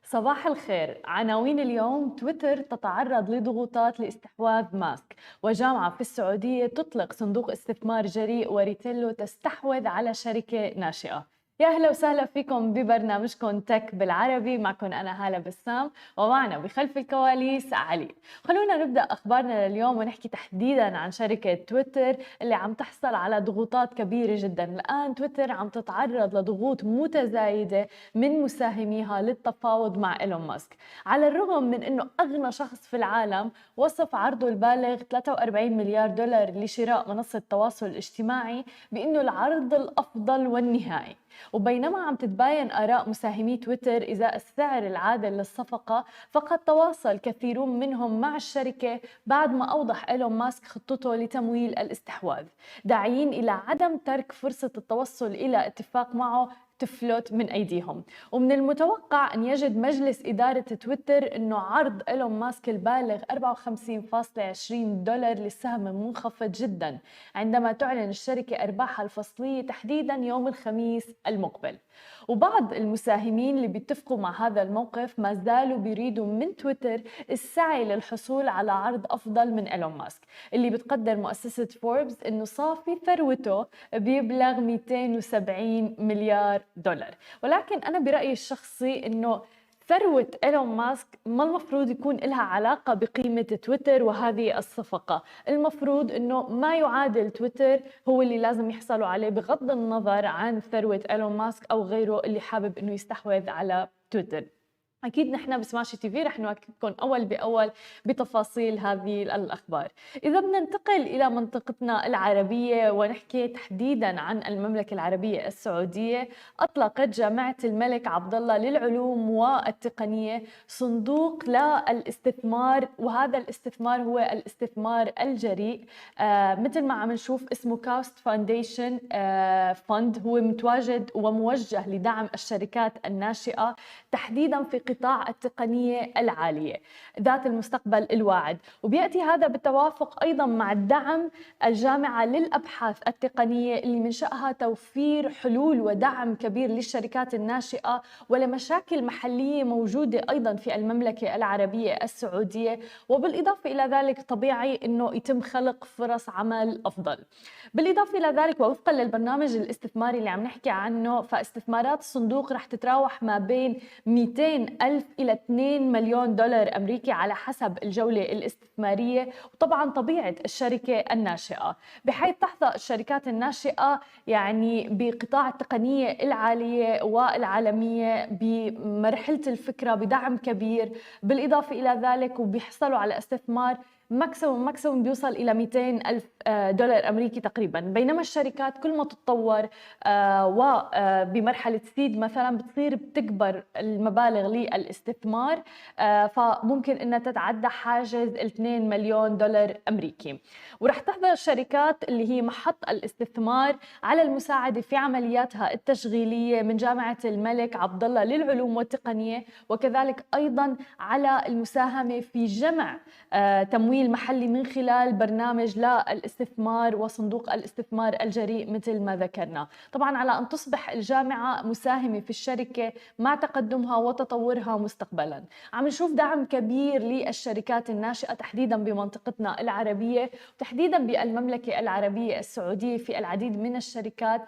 صباح الخير. عناوين اليوم: تويتر تتعرض لضغوطات لاستحواذ ماسك، وجامعة في السعودية تطلق صندوق استثمار جريء، وريتيلو تستحوذ على شركة ناشئة. يا أهلا وسهلا فيكم ببرنامجكم تك بالعربي. معكم أنا هالة بسام، ومعنا بخلف الكواليس علي. خلونا نبدأ أخبارنا لليوم ونحكي تحديدا عن شركة تويتر اللي عم تحصل على ضغوطات كبيرة جدا. الآن تويتر عم تتعرض لضغوط متزايدة من مساهميها للتفاوض مع إيلون ماسك، على الرغم من أنه أغنى شخص في العالم وصف عرضه البالغ 43 مليار دولار لشراء منصة التواصل الاجتماعي بأنه العرض الأفضل والنهائي. وبينما عم تتباين آراء مساهمي تويتر إزاء السعر العادل للصفقة، فقد تواصل كثيرون منهم مع الشركة بعد ما أوضح إيلون ماسك خطته لتمويل الاستحواذ، داعيين إلى عدم ترك فرصة التوصل إلى اتفاق معه تفلت من أيديهم. ومن المتوقع أن يجد مجلس إدارة تويتر أنه عرض إيلون ماسك البالغ 54.20 دولار للسهم منخفض جدا عندما تعلن الشركة أرباحها الفصلية تحديدا يوم الخميس المقبل. وبعض المساهمين اللي بيتفقوا مع هذا الموقف ما زالوا بيريدوا من تويتر السعي للحصول على عرض أفضل من إيلون ماسك، اللي بتقدر مؤسسة فوربس أنه صافي ثروته بيبلغ 270 مليار دولار. ولكن أنا برأيي الشخصي أنه ثروة إيلون ماسك ما المفروض يكون لها علاقة بقيمة تويتر وهذه الصفقة. المفروض أنه ما يعادل تويتر هو اللي لازم يحصلوا عليه، بغض النظر عن ثروة إيلون ماسك أو غيره اللي حابب أنه يستحوذ على تويتر. أكيد نحن بسماشي تي في رح نواكبكم أول بأول بتفاصيل هذه الأخبار. إذا بدنا ننتقل إلى منطقتنا العربية ونحكي تحديداً عن المملكة العربية السعودية، أطلقت جامعة الملك عبد الله للعلوم والتقنية صندوق للاستثمار، وهذا الاستثمار هو الاستثمار الجريء. مثل ما عم نشوف اسمه كاست فاونديشن فند، هو متواجد وموجه لدعم الشركات الناشئة تحديداً في قطاع التقنية العالية ذات المستقبل الواعد. وبيأتي هذا بالتوافق أيضا مع الدعم الجامعة للأبحاث التقنية اللي من شأنها توفير حلول ودعم كبير للشركات الناشئة ولمشاكل محلية موجودة أيضا في المملكة العربية السعودية. وبالإضافة إلى ذلك طبيعي أنه يتم خلق فرص عمل أفضل. بالإضافة إلى ذلك ووفقا للبرنامج الاستثماري اللي عم نحكي عنه، فاستثمارات الصندوق رح تتراوح ما بين 200 ألف إلى 2 مليون دولار أمريكي على حسب الجولة الاستثمارية وطبعا طبيعة الشركة الناشئة، بحيث تحظى الشركات الناشئة يعني بقطاع التقنية العالية والعالمية بمرحلة الفكرة بدعم كبير. بالإضافة إلى ذلك وبيحصلوا على استثمار ماكسيموم بيوصل إلى 200 ألف دولار أمريكي تقريبا، بينما الشركات كل ما تتطور وبمرحلة سيد مثلا بتصير بتكبر المبالغ للاستثمار، فممكن أنها تتعدى حاجز 2 مليون دولار أمريكي. ورح تحظى الشركات اللي هي محط الاستثمار على المساعدة في عملياتها التشغيلية من جامعة الملك عبد الله للعلوم والتقنية، وكذلك أيضا على المساهمة في جمع تمويل محلي من خلال برنامج للاستثمار وصندوق الاستثمار الجريء مثل ما ذكرنا. طبعا على أن تصبح الجامعة مساهمة في الشركة مع تقدمها وتطورها مستقبلا. عم نشوف دعم كبير للشركات الناشئة تحديدا بمنطقتنا العربية وتحديدا بالمملكة العربية السعودية. في العديد من الشركات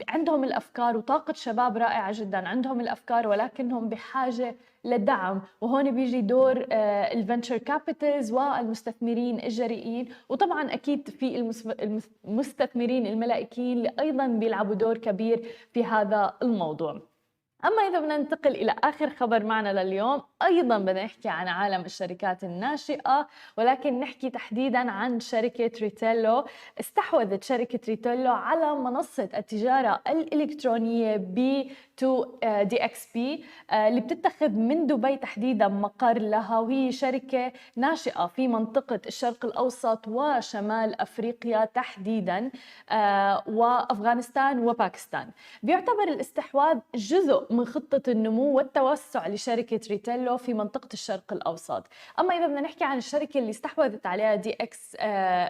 عندهم الأفكار وطاقة شباب رائعة جدا، عندهم الأفكار ولكنهم بحاجة للدعم، وهون بيجي دور الفنتشر كابيتالز والمستثمرين الجريئين، وطبعا أكيد في المستثمرين الملائكيين اللي أيضا بيلعبوا دور كبير في هذا الموضوع. أما إذا بدنا ننتقل إلى آخر خبر معنا لليوم، أيضاً بدنا نحكي عن عالم الشركات الناشئة، ولكن نحكي تحديداً عن شركة ريتيلو. استحوذت شركة ريتيلو على منصة التجارة الإلكترونية B2DXP اللي بتتخذ من دبي تحديداً مقر لها، وهي شركة ناشئة في منطقة الشرق الأوسط وشمال أفريقيا تحديداً وأفغانستان وباكستان. بيعتبر الاستحواذ جزء من خطة النمو والتوسع لشركة ريتيلو في منطقة الشرق الأوسط. أما إذا بدنا نحكي عن الشركة اللي استحوذت عليها دي إكس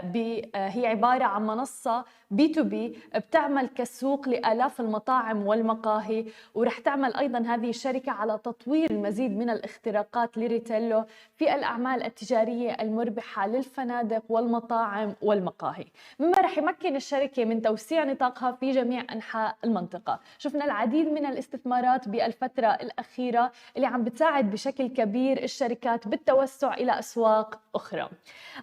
بي، هي عبارة عن منصة B2B بتعمل كسوق لآلاف المطاعم والمقاهي، ورح تعمل أيضا هذه الشركة على تطوير المزيد من الاختراقات لريتيلو في الأعمال التجارية المربحة للفنادق والمطاعم والمقاهي، مما رح يمكن الشركة من توسيع نطاقها في جميع أنحاء المنطقة. شفنا العديد من الاستثمارات بالفترة الأخيرة اللي عم بتساعد بشكل كبير الشركات بالتوسع إلى أسواق أخرى.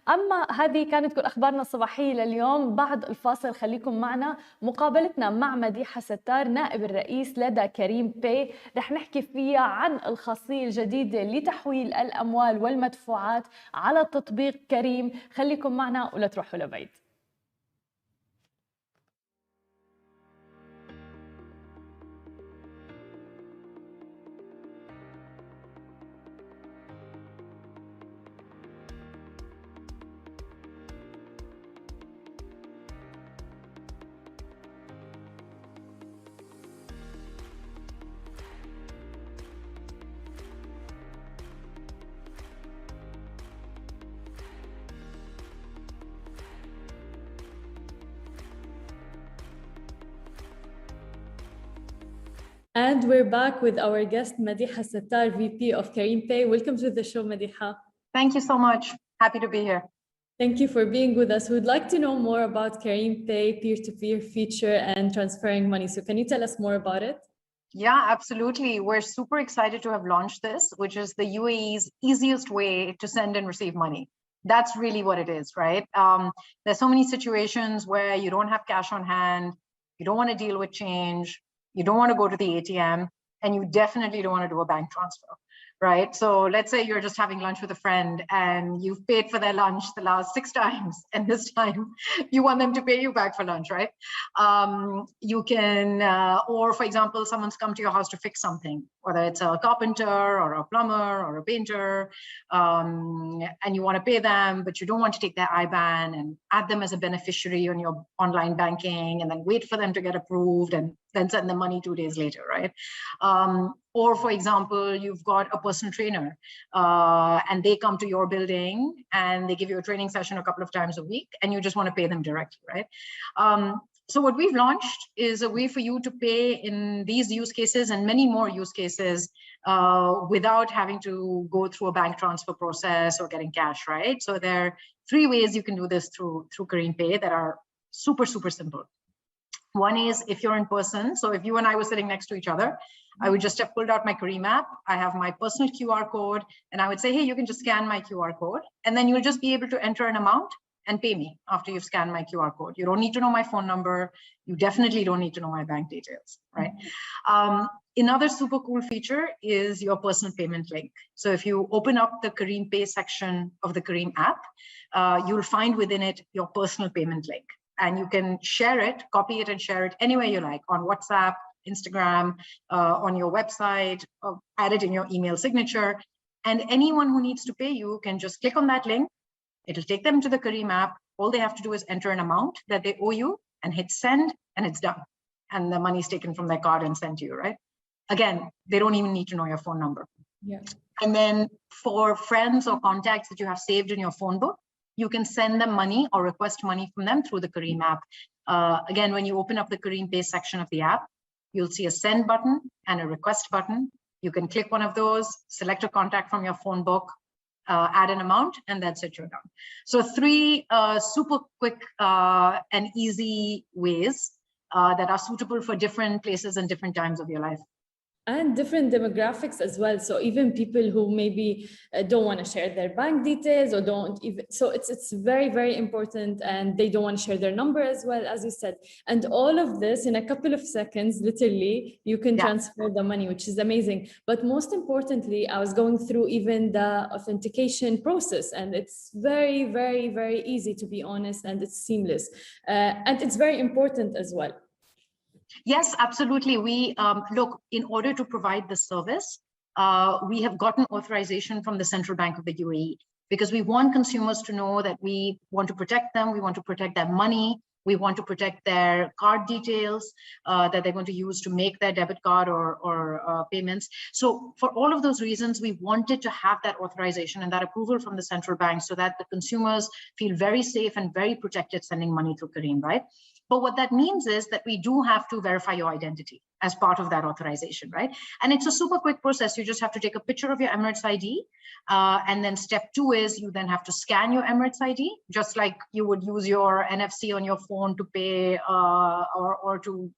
أما هذه كانت كل أخبارنا الصباحية لليوم. بعد الفاصل خليكم معنا مقابلتنا مع مديحة ستار نائب الرئيس لدى كريم باي، رح نحكي فيها عن الخاصية الجديدة لتحويل الأموال والمدفوعات على تطبيق كريم. خليكم معنا ولا تروحوا لبعيد. And we're back with our guest, Madiha Sattar, VP of Kareem Pay. Welcome to the show, Madiha. Thank you so much. Happy to be here. Thank you for being with us. We'd like to know more about Kareem Pay peer-to-peer feature and transferring money. So can you tell us more about it? Yeah, absolutely. We're super excited to have launched this, which is the UAE's easiest way to send and receive money. That's really what it is, right? There's so many situations where you don't have cash on hand, you don't want to deal with change, you don't want to go to the ATM, and you definitely don't want to do a bank transfer, right? So let's say you're just having lunch with a friend and you've paid for their lunch the last 6 times, and this time you want them to pay you back for lunch, right? You can, or for example, someone's come to your house to fix something, whether it's a carpenter or a plumber or a painter, and you want to pay them, but you don't want to take their IBAN and add them as a beneficiary on your online banking and then wait for them to get approved and then send them money 2 days later, right? Or for example, you've got a personal trainer and they come to your building and they give you a training session a couple of times a week and you just want to pay them directly, right? So what we've launched is a way for you to pay in these use cases and many more use cases without having to go through a bank transfer process or getting cash, right? So there are 3 ways you can do this through Kareem Pay that are super, super simple. One is if you're in person. So if you and I were sitting next to each other, I would just have pulled out my Kareem app. I have my personal QR code and I would say, hey, you can just scan my QR code and then you'll just be able to enter an amount and pay me after you've scanned my QR code. You don't need to know my phone number. You definitely don't need to know my bank details, right? Another super cool feature is your personal payment link. So if you open up the Kareem Pay section of the Kareem app, you'll find within it your personal payment link. And you can share it, copy it and share it anywhere you like, on WhatsApp, Instagram, on your website, add it in your email signature. And anyone who needs to pay you can just click on that link. It'll take them to the Kareem app. All they have to do is enter an amount that they owe you and hit send, and it's done. And the money's taken from their card and sent to you, right? Again, they don't even need to know your phone number. Yeah. And then for friends or contacts that you have saved in your phone book, you can send them money or request money from them through the Kareem app. Again, when you open up the Kareem Pay section of the app, you'll see a send button and a request button. You can click one of those, select a contact from your phone book, add an amount, and that's it, you're done. So 3 super quick and easy ways that are suitable for different places and different times of your life. And different demographics as well. So even people who maybe don't want to share their bank details or don't even, so it's very, very important, and they don't want to share their number as well, as you said. And all of this in a couple of seconds, literally, you can transfer the money, which is amazing. But most importantly, I was going through even the authentication process, and it's very, very, very easy, to be honest, and it's seamless. And it's very important as well. Yes, absolutely. We look, in order to provide this service, we have gotten authorization from the Central Bank of the UAE, because we want consumers to know that we want to protect them, we want to protect their money, We want to protect their card details that they're going to use to make their debit card or payments. So for all of those reasons, we wanted to have that authorization and that approval from the central bank so that the consumers feel very safe and very protected sending money through Careem, right? But what that means is that we do have to verify your identity as part of that authorization, right? And it's a super quick process. You just have to take a picture of your Emirates ID. And then step 2 is you then have to scan your Emirates ID, just like you would use your NFC on your phone to pay or to,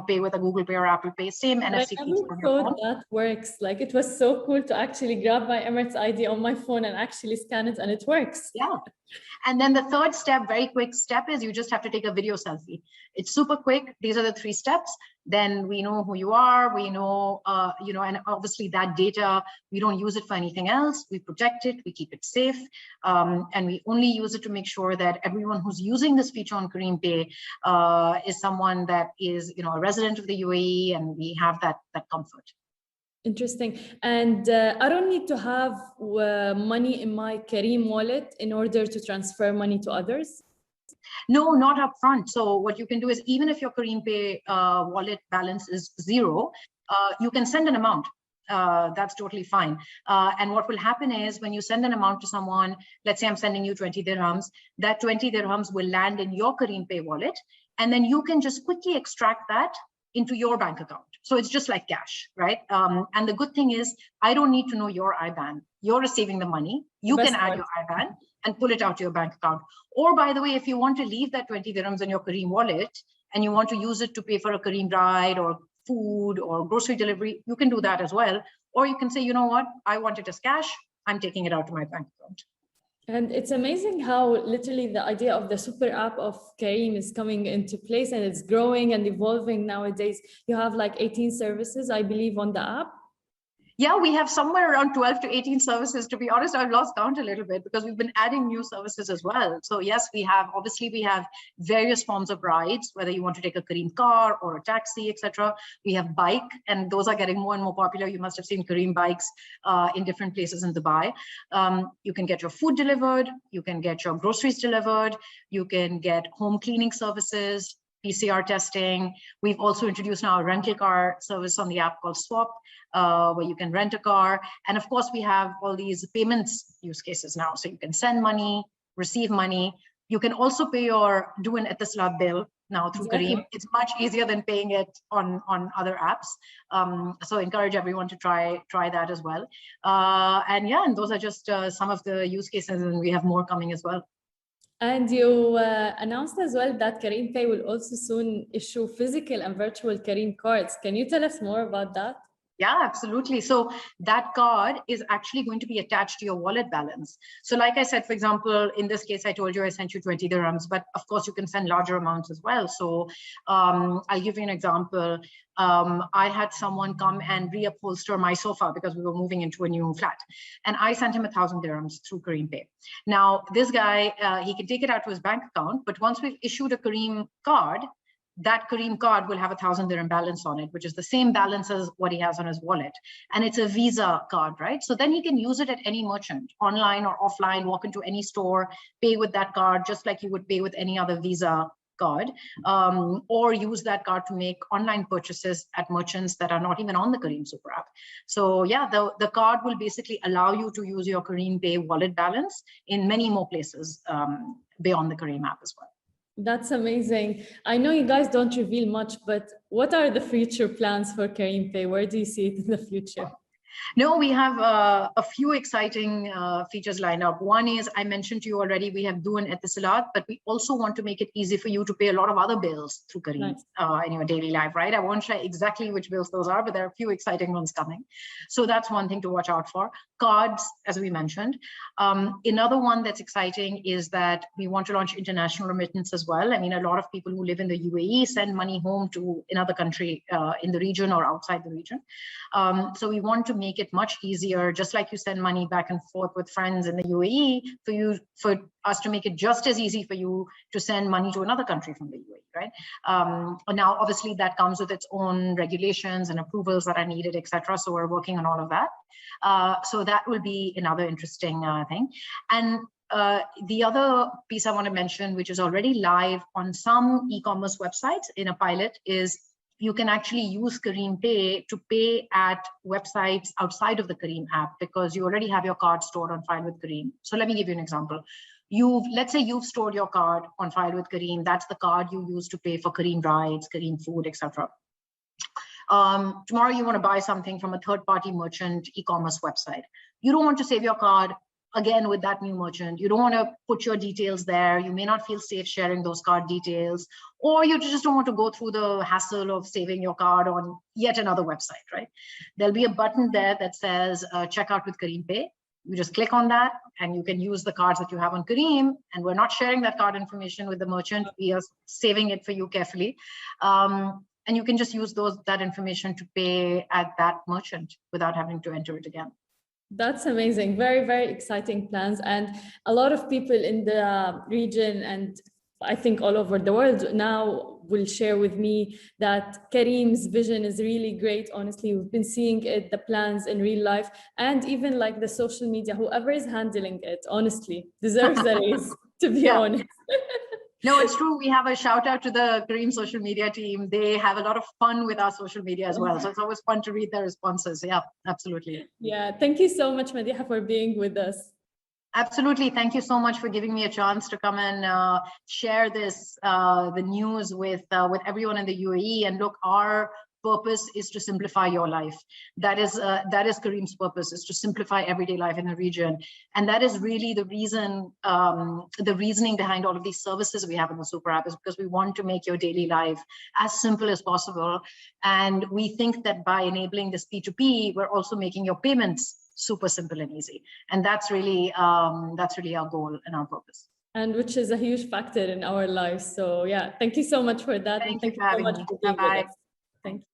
pay with a Google Pay or Apple Pay, same NFC I feature never on your thought phone. that works. Like, it was so cool to actually grab my Emirates ID on my phone and actually scan it, and it works. Yeah. And then the third step, very quick step, is you just have to take a video selfie. It's super quick. These are the 3 steps. Then we know who you are. We know, and obviously that data, we don't use it for anything else. We protect it. We keep it safe. And we only use it to make sure that everyone who's using this feature on Careem Pay is someone that is, a resident of the UAE, and we have that comfort. Interesting. And I don't need to have money in my Careem wallet in order to transfer money to others? No, not upfront. So what you can do is, even if your Careem Pay wallet balance is 0, you can send an amount. That's totally fine. And what will happen is, when you send an amount to someone, let's say I'm sending you 20 dirhams, that 20 dirhams will land in your Careem Pay wallet, and then you can just quickly extract that into your bank account. So it's just like cash, right? And the good thing is, I don't need to know your IBAN. You're receiving the money. You can add your IBAN and pull it out to your bank account. Or, by the way, if you want to leave that 20 dirhams in your Careem wallet and you want to use it to pay for a Careem ride or food or grocery delivery, you can do that as well. Or you can say, you know what, I want it as cash. I'm taking it out to my bank account. And it's amazing how literally the idea of the super app of Careem is coming into place, and it's growing and evolving nowadays. You have like 18 services, I believe, on the app. Yeah, we have somewhere around 12 to 18 services. To be honest, I've lost count a little bit because we've been adding new services as well. So yes, we have various forms of rides, whether you want to take a Careem car or a taxi, etc. We have bike, and those are getting more and more popular. You must have seen Careem bikes in different places in Dubai. You can get your food delivered. You can get your groceries delivered. You can get home cleaning services, PCR testing. We've also introduced now a rental car service on the app called Swap, where you can rent a car. And of course, we have all these payments use cases now. So you can send money, receive money. You can also do an Etisalat bill now through Careem. It's much easier than paying it on other apps. So encourage everyone to try that as well. And those are just some of the use cases, and we have more coming as well. And you announced as well that Careem Pay will also soon issue physical and virtual Careem cards. Can you tell us more about that? Yeah, absolutely. So that card is actually going to be attached to your wallet balance. So like I said, for example, in this case, I told you I sent you 20 dirhams, but of course you can send larger amounts as well. So I'll give you an example. I had someone come and reupholster my sofa because we were moving into a new flat. And I sent him 1,000 dirhams through Careem Pay. Now, this guy, he can take it out to his bank account, but once we've issued a Careem card, that Careem card will have 1,000 dirham balance on it, which is the same balance as what he has on his wallet. And it's a Visa card, right? So then he can use it at any merchant, online or offline, walk into any store, pay with that card, just like you would pay with any other Visa card, or use that card to make online purchases at merchants that are not even on the Careem Super App. So yeah, the card will basically allow you to use your Careem Pay wallet balance in many more places beyond the Careem app as well. That's amazing. I know you guys don't reveal much, but what are the future plans for Careem Pay? Where do you see it in the future? No, we have a few exciting features lined up. One is, I mentioned to you already, we have Do and Etisalat, but we also want to make it easy for you to pay a lot of other bills through Careem in your daily life, right? I won't share exactly which bills those are, but there are a few exciting ones coming. So that's one thing to watch out for. Cards, as we mentioned. Another one that's exciting is that we want to launch international remittance as well. I mean, a lot of people who live in the UAE send money home to another country in the region or outside the region. So we want to make it much easier, just like you send money back and forth with friends in the UAE, for us to make it just as easy for you to send money to another country from the UAE, right? Now, obviously, that comes with its own regulations and approvals that are needed, etc. So we're working on all of that. So that will be another interesting thing. And the other piece I want to mention, which is already live on some e-commerce websites in a pilot, is you can actually use Careem Pay to pay at websites outside of the Careem app because you already have your card stored on file with Careem. So let me give you an example. Let's say you've stored your card on file with Careem. That's the card you use to pay for Careem rides, Careem food, etc. Tomorrow you want to buy something from a third-party merchant e-commerce website. You don't want to save your card again with that new merchant. You don't want to put your details there. You may not feel safe sharing those card details, or you just don't want to go through the hassle of saving your card on yet another website, right? There'll be a button there that says check out with Careem Pay. You just click on that and you can use the cards that you have on Careem, and we're not sharing that card information with the merchant. We are saving it for you carefully. And you can just use that information to pay at that merchant without having to enter it again. That's amazing. Very, very exciting plans. And a lot of people in the region, and I think all over the world now, will share with me that Careem's vision is really great. Honestly, we've been seeing it, the plans in real life, and even like the social media, whoever is handling it, honestly, deserves a raise, to be honest. No, it's true. We have a shout out to the Careem social media team. They have a lot of fun with our social media as well. So it's always fun to read their responses. Yeah, absolutely. Yeah, thank you so much, Madiha, for being with us. Absolutely. Thank you so much for giving me a chance to come and share this, the news with everyone in the UAE. And look, our purpose is to simplify your life. That is Careem's purpose, is to simplify everyday life in the region. And that is really the reason, the reasoning behind all of these services we have in the super app, is because we want to make your daily life as simple as possible. And we think that by enabling this P2P, we're also making your payments super simple and easy. And that's really our goal and our purpose. And which is a huge factor in our lives. So yeah, thank you so much for that. Thank you so much for being with us. Thank you.